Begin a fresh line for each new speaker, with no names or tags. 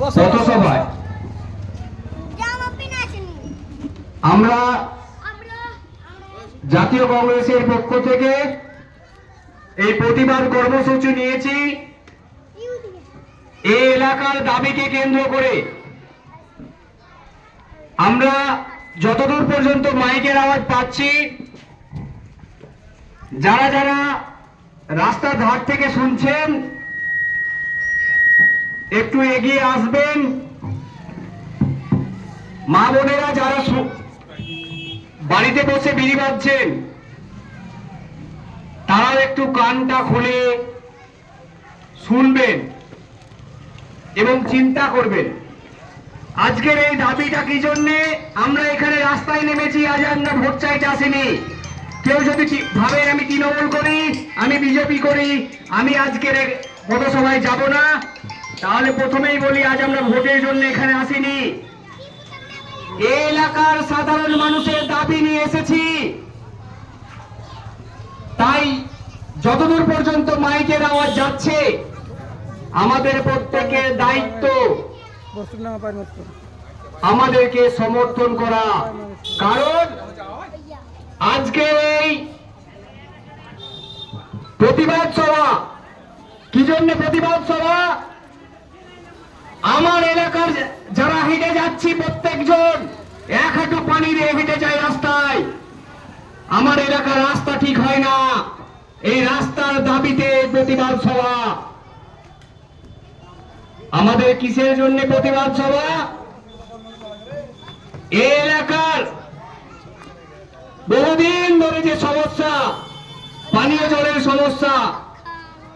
পথসভায় আমরা জাতীয় কংগ্রেসের পক্ষ থেকে এই প্রতিবাদ কর্মসূচি নিয়েছি। এই এলাকার দাবিকে কেন্দ্র করে আমরা যতদূর পর্যন্ত মাইকের আওয়াজ পাচ্ছি, যারা যারা রাস্তার ধার থেকে শুনছেন একটু এগিয়ে আসবেন। মা বোনেরা যারা বাড়িতে বসে বিড়ি বাজছেন তারাও একটু কানটা খুলে শুনবেন এবং চিন্তা করবেন আজকের এই দাবিটা কি জন্যে আমরা এখানে রাস্তায় নেমেছি। আজ আমরা ভোট চাইতে আসিনি। কেউ যদি ভাবেন আমি তৃণমূল করি, আমি বিজেপি করি, আমি আজকের পথসভায় যাব না, তাহলে প্রথমেই বলি আজ আমরা ভোটের জন্য এখানে আসিনি। এই এলাকার সাধারণ মানুষের দাবি নিয়ে এসেছি। তাই যতদূর পর্যন্ত মাইকের আওয়াজ যাচ্ছে আমাদের প্রত্যেকের দায়িত্ব আমাদেরকে সমর্থন করা। কারণ আজকে এই প্রতিবাদ সভা কি জন্য প্রতিবাদ সভা? আমার এলাকার যারা হেঁটে যাচ্ছি প্রত্যেকজন এক হাঁটু পানি দিয়ে হেঁটে যায় রাস্তায়। আমার এলাকার রাস্তা ঠিক হয় না, এই রাস্তার দাবিতে প্রতিবাদ সভা। আমাদের কিসের জন্য প্রতিবাদ সভা? এই এলাকার বহুদিন ধরে যে সমস্যা, পানীয় জলের সমস্যা,